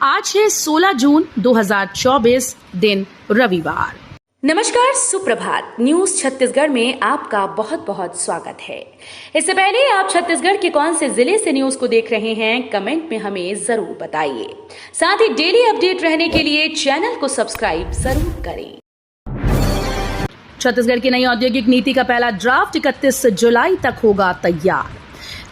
आज है 16 जून 2024 दिन रविवार। नमस्कार, सुप्रभात। न्यूज छत्तीसगढ़ में आपका बहुत बहुत स्वागत है। इससे पहले आप छत्तीसगढ़ के कौन से जिले से न्यूज को देख रहे हैं, कमेंट में हमें जरूर बताइए। साथ ही डेली अपडेट रहने के लिए चैनल को सब्सक्राइब जरूर करें। छत्तीसगढ़ की नई औद्योगिक नीति का पहला ड्राफ्ट 31 जुलाई तक होगा तैयार।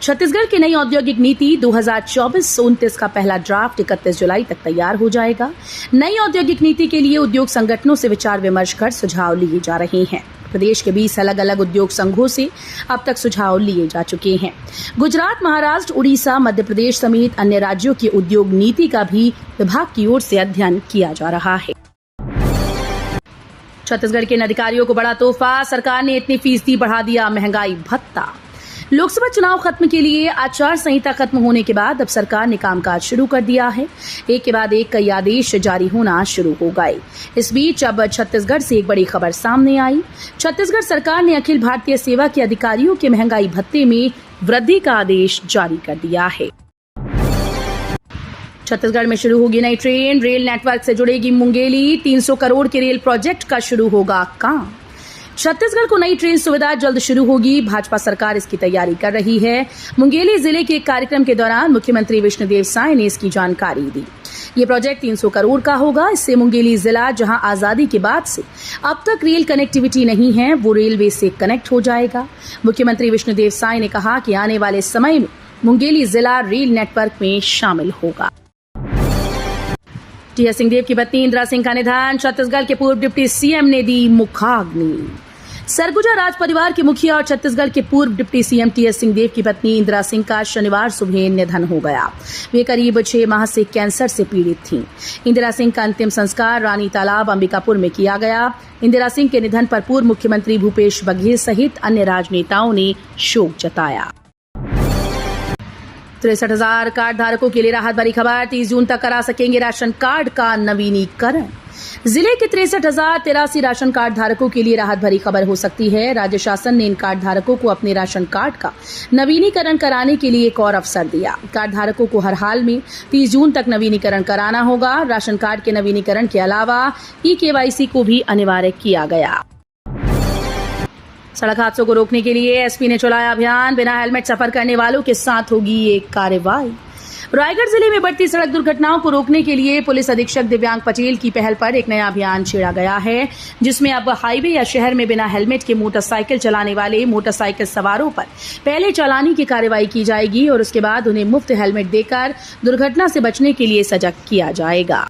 छत्तीसगढ़ की नई औद्योगिक नीति 2024-29 का पहला ड्राफ्ट 31 जुलाई तक तैयार हो जाएगा। नई औद्योगिक नीति के लिए उद्योग संगठनों से विचार विमर्श कर सुझाव लिए जा रहे हैं। प्रदेश के 20 अलग अलग उद्योग संघों से अब तक सुझाव लिए जा चुके हैं। गुजरात, महाराष्ट्र, उड़ीसा, मध्य प्रदेश समेत अन्य राज्यों की उद्योग नीति का भी विभाग की ओर से अध्ययन किया जा रहा है। छत्तीसगढ़ के अधिकारियों को बड़ा तोहफा, सरकार ने इतनी फीसदी बढ़ा दिया महंगाई भत्ता। लोकसभा चुनाव खत्म के लिए आचार संहिता खत्म होने के बाद अब सरकार ने कामकाज शुरू कर दिया है। एक के बाद एक कई आदेश जारी होना शुरू हो गए। इस बीच अब छत्तीसगढ़ से एक बड़ी खबर सामने आई। छत्तीसगढ़ सरकार ने अखिल भारतीय सेवा के अधिकारियों के महंगाई भत्ते में वृद्धि का आदेश जारी कर दिया है। छत्तीसगढ़ में शुरू होगी नई ट्रेन, रेल नेटवर्क से जुड़ेगी मुंगेली। 300 करोड़ के रेल प्रोजेक्ट का शुरू होगा काम। छत्तीसगढ़ को नई ट्रेन सुविधा जल्द शुरू होगी। भाजपा सरकार इसकी तैयारी कर रही है। मुंगेली जिले के एक कार्यक्रम के दौरान मुख्यमंत्री विष्णुदेव साय ने इसकी जानकारी दी। ये प्रोजेक्ट 300 करोड़ का होगा। इससे मुंगेली जिला, जहां आजादी के बाद से अब तक रेल कनेक्टिविटी नहीं है, वो रेलवे से कनेक्ट हो जाएगा। मुख्यमंत्री विष्णुदेव साय ने कहा कि आने वाले समय में मुंगेली जिला रेल नेटवर्क में शामिल होगा। टीएस सिंहदेव की पत्नी इंदिरा सिंह का निधन। छत्तीसगढ़ के पूर्व डिप्टी सीएम ने दी मुखाग्नि। सरगुजा राज परिवार के मुखिया और छत्तीसगढ़ के पूर्व डिप्टी सीएम टीएस सिंहदेव की पत्नी इंदिरा सिंह का शनिवार सुबह निधन हो गया। वे करीब 6 माह से कैंसर से पीड़ित थीं। इंदिरा सिंह का अंतिम संस्कार रानी तालाब, अंबिकापुर में किया गया। इंदिरा सिंह के निधन पर पूर्व मुख्यमंत्री भूपेश बघेल सहित अन्य राजनेताओं ने शोक जताया। 63,000 कार्ड धारकों के लिए राहत भरी खबर। 30 जून तक करा सकेंगे राशन कार्ड का नवीनीकरण। जिले के 63,083 राशन कार्ड धारकों के लिए राहत भरी खबर हो सकती है। राज्य शासन ने इन कार्ड धारकों को अपने राशन कार्ड का नवीनीकरण कराने के लिए एक और अवसर दिया। कार्ड धारकों को हर हाल में 30 जून तक नवीनीकरण कराना होगा। राशन कार्ड के नवीनीकरण के अलावा ई-केवाईसी को भी अनिवार्य किया गया। सड़क हादसों को रोकने के लिए एसपी ने चलाया अभियान। बिना हेलमेट सफर करने वालों के साथ होगी ये कार्रवाई। रायगढ़ जिले में बढ़ती सड़क दुर्घटनाओं को रोकने के लिए पुलिस अधीक्षक दिव्यांग पटेल की पहल पर एक नया अभियान छेड़ा गया है, जिसमें अब हाईवे या शहर में बिना हेलमेट के मोटरसाइकिल चलाने वाले मोटरसाइकिल सवारों पर पहले चालानी की कार्रवाई की जाएगी और उसके बाद उन्हें मुफ्त हेलमेट देकर दुर्घटना से बचने के लिए सजग किया जाएगा।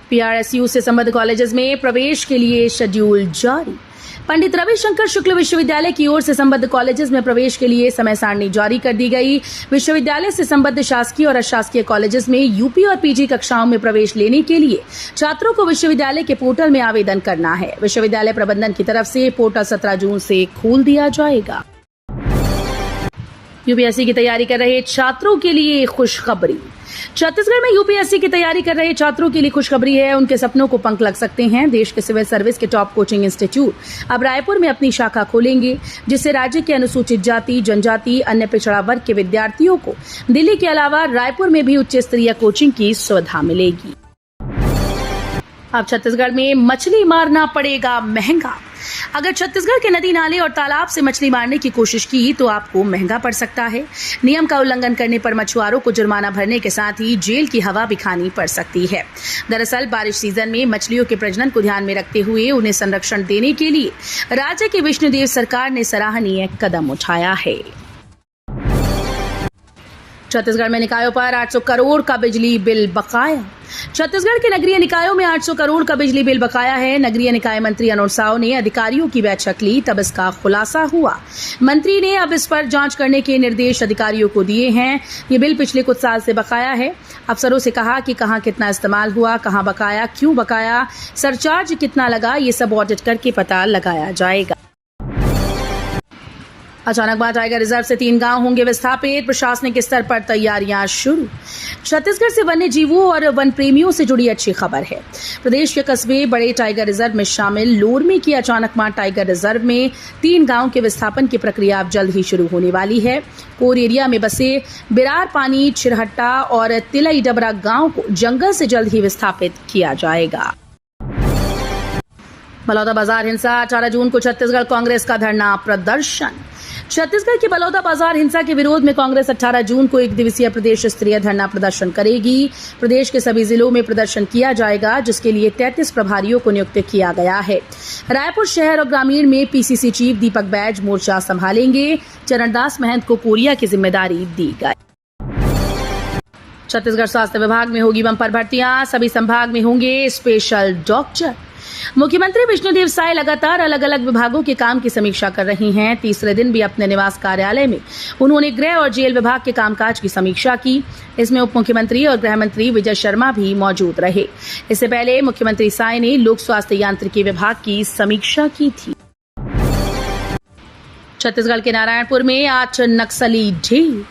पीआरएसयू से संबद्ध कॉलेजेस में प्रवेश के लिए शेड्यूल जारी। पंडित रविशंकर शुक्ल विश्वविद्यालय की ओर से संबद्ध कॉलेजेस में प्रवेश के लिए समय सारणी जारी कर दी गई। विश्वविद्यालय से संबद्ध शासकीय और अशासकीय कॉलेजेस में यूपी और पीजी कक्षाओं में प्रवेश लेने के लिए छात्रों को विश्वविद्यालय के पोर्टल में आवेदन करना है। विश्वविद्यालय प्रबंधन की तरफ से पोर्टल 17 जून से खोल दिया जाएगा। यूपीएससी की तैयारी कर रहे छात्रों के लिए खुशखबरी। छत्तीसगढ़ में यूपीएससी की तैयारी कर रहे छात्रों के लिए खुशखबरी है। उनके सपनों को पंख लग सकते हैं। देश के सिविल सर्विस के टॉप कोचिंग इंस्टीट्यूट अब रायपुर में अपनी शाखा खोलेंगे, जिससे राज्य के अनुसूचित जाति, जनजाति, अन्य पिछड़ा वर्ग के विद्यार्थियों को दिल्ली के अलावा रायपुर में भी उच्च स्तरीय कोचिंग की सुविधा मिलेगी। अब छत्तीसगढ़ में मछली मारना पड़ेगा महंगा। अगर छत्तीसगढ़ के नदी नाले और तालाब से मछली मारने की कोशिश की तो आपको महंगा पड़ सकता है। नियम का उल्लंघन करने पर मछुआरों को जुर्माना भरने के साथ ही जेल की हवा भी खानी पड़ सकती है। दरअसल बारिश सीजन में मछलियों के प्रजनन को ध्यान में रखते हुए उन्हें संरक्षण देने के लिए राज्य की विष्णुदेव सरकार ने सराहनीय कदम उठाया है। छत्तीसगढ़ में निकायों पर 800 करोड़ का बिजली बिल बकाया। छत्तीसगढ़ के नगरीय निकायों में 800 करोड़ का बिजली बिल बकाया है। नगरीय निकाय मंत्री अनुज साव ने अधिकारियों की बैठक ली, तब इसका खुलासा हुआ। मंत्री ने अब इस पर जांच करने के निर्देश अधिकारियों को दिए हैं। ये बिल पिछले कुछ साल से बकाया है। अफसरों से कहा कि कहां कितना इस्तेमाल हुआ, कहां बकाया, क्यों बकाया, सरचार्ज कितना लगा, ये सब ऑडिट करके पता लगाया जाएगा। अचानकबाद टाइगर रिजर्व से 3 गांव होंगे विस्थापित, प्रशासनिक स्तर पर तैयारियां शुरू। छत्तीसगढ़ से वन्य जीवों और वन प्रेमियों से जुड़ी अच्छी खबर है। प्रदेश के कस्बे बड़े टाइगर रिजर्व में शामिल लोरमी की अचानकमार टाइगर रिजर्व में 3 गांव के विस्थापन की प्रक्रिया अब जल्द ही शुरू होने वाली है। कोर एरिया में बसे बिरार पानी, छिरहट्टा और तिलई डबरा गांव को जंगल से जल्द ही विस्थापित किया जाएगा। बलौदा बाजार हिंसा, 18 जून को छत्तीसगढ़ कांग्रेस का धरना प्रदर्शन। छत्तीसगढ़ की बलौदा बाजार हिंसा के विरोध में कांग्रेस 18 जून को 1 दिवसीय प्रदेश स्तरीय धरना प्रदर्शन करेगी। प्रदेश के सभी जिलों में प्रदर्शन किया जाएगा, जिसके लिए 33 प्रभारियों को नियुक्त किया गया है। रायपुर शहर और ग्रामीण में पीसीसी चीफ दीपक बैज मोर्चा संभालेंगे। चरणदास महंत को कोरिया की जिम्मेदारी दी गई। छत्तीसगढ़ स्वास्थ्य विभाग में होगी बंपर भर्तियां, सभी संभाग में होंगे स्पेशल डॉक्टर। मुख्यमंत्री विष्णुदेव साय लगातार अलग अलग विभागों के काम की समीक्षा कर रही हैं। तीसरे दिन भी अपने निवास कार्यालय में उन्होंने गृह और जेल विभाग के कामकाज की समीक्षा की। इसमें उप मुख्यमंत्री और गृह मंत्री विजय शर्मा भी मौजूद रहे। इससे पहले मुख्यमंत्री साय ने लोक स्वास्थ्य यांत्रिकी विभाग की समीक्षा की थी। छत्तीसगढ़ के नारायणपुर में आज नक्सली ढेर।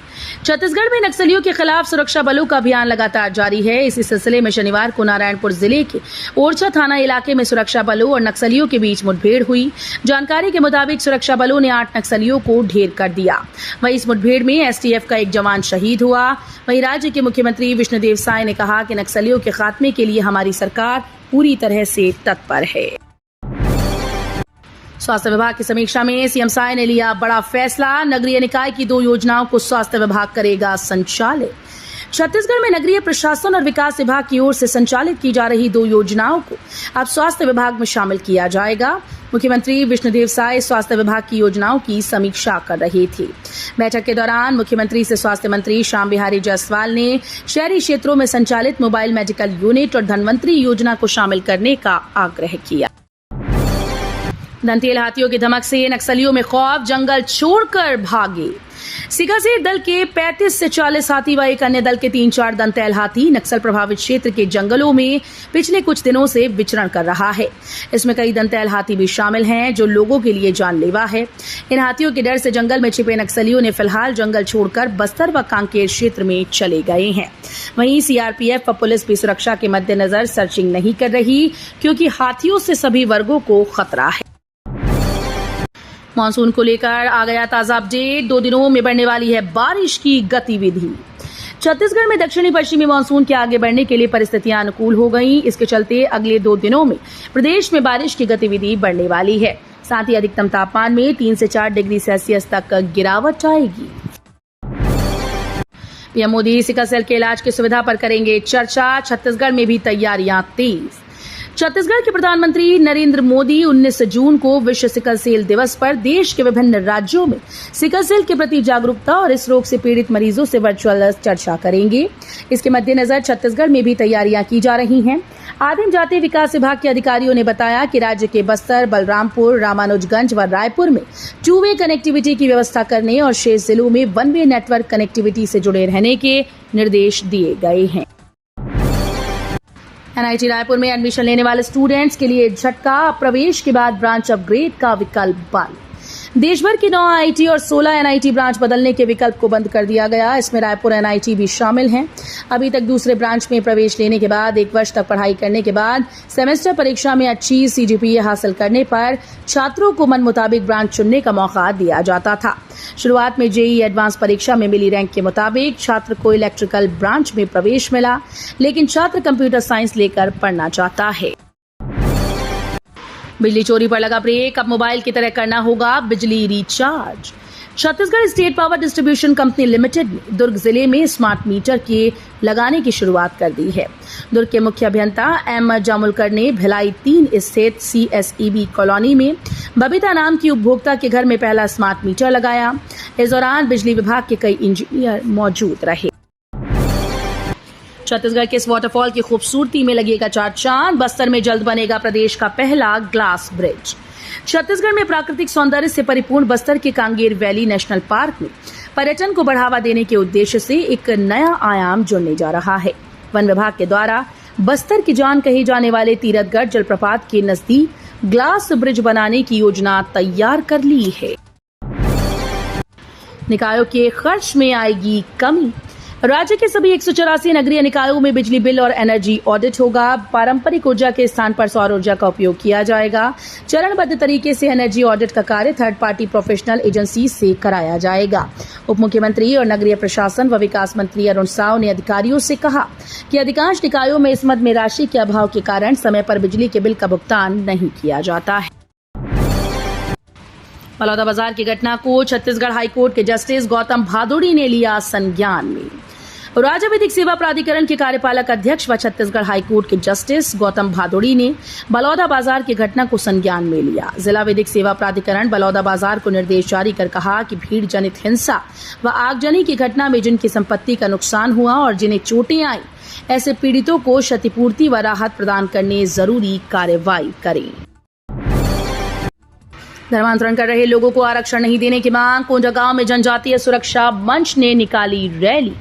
छत्तीसगढ़ में नक्सलियों के खिलाफ सुरक्षा बलों का अभियान लगातार जारी है। इसी सिलसिले में शनिवार को नारायणपुर जिले के ओरछा थाना इलाके में सुरक्षा बलों और नक्सलियों के बीच मुठभेड़ हुई। जानकारी के मुताबिक सुरक्षा बलों ने 8 नक्सलियों को ढेर कर दिया। वहीं इस मुठभेड़ में एसटीएफ का एक जवान शहीद हुआ। वहीं राज्य के मुख्यमंत्री विष्णुदेव साय ने कहा कि नक्सलियों के खात्मे के लिए हमारी सरकार पूरी तरह से तत्पर है। स्वास्थ्य विभाग की समीक्षा में सीएम साय ने लिया बड़ा फैसला। नगरीय निकाय की 2 योजनाओं को स्वास्थ्य विभाग करेगा संचालित। छत्तीसगढ़ में नगरीय प्रशासन और विकास विभाग की ओर से संचालित की जा रही 2 योजनाओं को अब स्वास्थ्य विभाग में शामिल किया जाएगा। मुख्यमंत्री विष्णुदेव साय स्वास्थ्य विभाग की योजनाओं की समीक्षा कर रहे थे। बैठक के दौरान मुख्यमंत्री से स्वास्थ्य मंत्री श्याम बिहारी जायसवाल ने शहरी क्षेत्रों में संचालित मोबाइल मेडिकल यूनिट और धनवंतरी योजना को शामिल करने का आग्रह किया। दंतेल हाथियों की धमक से नक्सलियों में खौफ, जंगल छोड़कर भागे। सिकासेर दल के 35 से 40 हाथी व एक अन्य दल के 3-4 दंतैल हाथी नक्सल प्रभावित क्षेत्र के जंगलों में पिछले कुछ दिनों से विचरण कर रहा है। इसमें कई दंतैल हाथी भी शामिल हैं, जो लोगों के लिए जानलेवा है। इन हाथियों के डर से जंगल में छिपे नक्सलियों ने फिलहाल जंगल छोड़कर बस्तर व कांकेर क्षेत्र में चले गए हैं। वहीं सीआरपीएफ व पुलिस भी सुरक्षा के मद्देनजर सर्चिंग नहीं कर रही, क्योंकि हाथियों से सभी वर्गों को खतरा है। मानसून को लेकर आ गया ताजा अपडेट। 2 दिनों में बढ़ने वाली है बारिश की गतिविधि। छत्तीसगढ़ में दक्षिणी पश्चिमी मानसून के आगे बढ़ने के लिए परिस्थितियां अनुकूल हो गई। इसके चलते अगले 2 दिनों में प्रदेश में बारिश की गतिविधि बढ़ने वाली है। साथ ही अधिकतम तापमान में 3 से 4 डिग्री सेल्सियस तक गिरावट आएगी। पीएम मोदी सिकल सेल के इलाज की सुविधा पर करेंगे चर्चा। छत्तीसगढ़ में भी तैयारियां तेज। छत्तीसगढ़ के प्रधानमंत्री नरेंद्र मोदी 19 जून को विश्व सिकल सेल दिवस पर देश के विभिन्न राज्यों में सिकल सेल के प्रति जागरूकता और इस रोग से पीड़ित मरीजों से वर्चुअल चर्चा करेंगे। इसके मद्देनजर छत्तीसगढ़ में भी तैयारियां की जा रही हैं। आदिम जाति विकास विभाग के अधिकारियों ने बताया कि राज्य के बस्तर, बलरामपुर, रामानुजगंज व रायपुर में 2-वे कनेक्टिविटी की व्यवस्था करने और शेष जिलों में 1-वे नेटवर्क कनेक्टिविटी से जुड़े रहने के निर्देश दिए गए हैं। एनआईटी रायपुर में एडमिशन लेने वाले स्टूडेंट्स के लिए झटका। प्रवेश के बाद ब्रांच अपग्रेड का विकल्प बंद। देश भर की 9 आईआईटी और 16 एनआईटी ब्रांच बदलने के विकल्प को बंद कर दिया गया। इसमें रायपुर एनआईटी भी शामिल हैं। अभी तक दूसरे ब्रांच में प्रवेश लेने के बाद 1 वर्ष तक पढ़ाई करने के बाद सेमेस्टर परीक्षा में अच्छी सीजीपीए हासिल करने पर छात्रों को मन मुताबिक ब्रांच चुनने का मौका दिया जाता था। शुरुआत में जेईई एडवांस परीक्षा में मिली रैंक के मुताबिक छात्र को इलेक्ट्रिकल ब्रांच में प्रवेश मिला, लेकिन छात्र कंप्यूटर साइंस लेकर पढ़ना चाहता है। बिजली चोरी पर लगा ब्रेक। अब मोबाइल की तरह करना होगा बिजली recharge. Chhattisgarh state power distribution company limited ने दुर्ग जिले में स्मार्ट मीटर के लगाने की शुरुआत कर दी है। दुर्ग के मुख्य अभियंता एम जामुलकर ने भिलाई 3 स्थित सीएसईबी कॉलोनी में बबीता नाम की उपभोक्ता के घर में पहला स्मार्ट मीटर लगाया। इस दौरान बिजली विभाग के कई इंजीनियर मौजूद रहे। छत्तीसगढ़ के इस वाटरफॉल की खूबसूरती में लगेगा 4 चांद। बस्तर में जल्द बनेगा प्रदेश का पहला ग्लास ब्रिज। छत्तीसगढ़ में प्राकृतिक सौंदर्य से परिपूर्ण बस्तर के कांगेर वैली नेशनल पार्क में पर्यटन को बढ़ावा देने के उद्देश्य से एक नया आयाम जुड़ने जा रहा है। वन विभाग के द्वारा बस्तर की जान कहे जाने वाले तीरथगढ़ जलप्रपात के नजदीक ग्लास ब्रिज बनाने की योजना तैयार कर ली है। निकायों के खर्च में आएगी कमी। राज्य के सभी 184 नगरीय निकायों में बिजली बिल और एनर्जी ऑडिट होगा। पारंपरिक ऊर्जा के स्थान पर सौर ऊर्जा का उपयोग किया जाएगा। चरणबद्ध तरीके से एनर्जी ऑडिट का कार्य थर्ड पार्टी प्रोफेशनल एजेंसी से कराया जाएगा। उप मुख्यमंत्री और नगरीय प्रशासन व विकास मंत्री अरुण साव ने अधिकारियों से कहा कि अधिकांश निकायों में इस मद में राशि के अभाव के कारण समय पर बिजली के बिल का भुगतान नहीं किया जाता है। बलौदाबाजार की घटना को छत्तीसगढ़ हाईकोर्ट के जस्टिस गौतम भादुड़ी ने लिया संज्ञान में। राज्य विधिक सेवा प्राधिकरण के कार्यपालक अध्यक्ष व छत्तीसगढ़ हाईकोर्ट के जस्टिस गौतम भादुड़ी ने बलौदाबाजार की घटना को संज्ञान में लिया। जिला विधिक सेवा प्राधिकरण बलौदाबाजार को निर्देश जारी कर कहा कि भीड़ जनित हिंसा व आगजनी की घटना में जिनकी संपत्ति का नुकसान हुआ और जिन्हें चोटें आई, ऐसे पीड़ितों को क्षतिपूर्ति व राहत प्रदान करने जरूरी कार्रवाई करें। धर्मांतरण कर रहे लोगों को आरक्षण नहीं देने की मांग। कोंडागांव में जनजातीय सुरक्षा मंच ने निकाली रैली।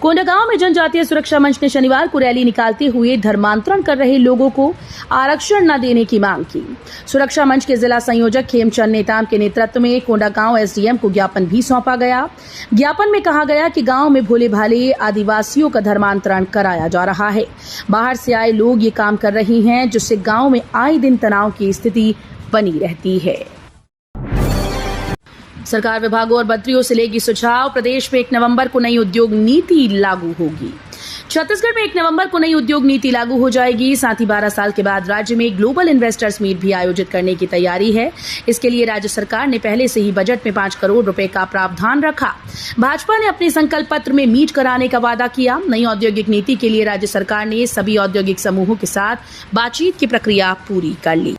कोंडागांव में जनजातीय सुरक्षा मंच ने शनिवार को रैली निकालते हुए धर्मांतरण कर रहे लोगों को आरक्षण न देने की मांग की। सुरक्षा मंच के जिला संयोजक खेमचंद नेताम के नेतृत्व में कोंडागांव एसडीएम को ज्ञापन भी सौंपा गया। ज्ञापन में कहा गया कि गांव में भोले भाले आदिवासियों का धर्मांतरण कराया जा रहा है। बाहर से आए लोग ये काम कर रहे हैं, जिससे गांव में आए दिन तनाव की स्थिति बनी रहती है। सरकार विभागों और मंत्रियों से लेगी सुझाव। प्रदेश में 1 नवंबर को नई उद्योग नीति लागू होगी। छत्तीसगढ़ में 1 नवंबर को नई उद्योग नीति लागू हो जाएगी। साथ ही 12 साल के बाद राज्य में ग्लोबल इन्वेस्टर्स मीट भी आयोजित करने की तैयारी है। इसके लिए राज्य सरकार ने पहले से ही बजट में 5 करोड़ रुपए का प्रावधान रखा। भाजपा ने अपने संकल्प पत्र में मीट कराने का वादा किया। नई औद्योगिक नीति के लिए राज्य सरकार ने सभी औद्योगिक समूहों के साथ बातचीत की प्रक्रिया पूरी कर ली।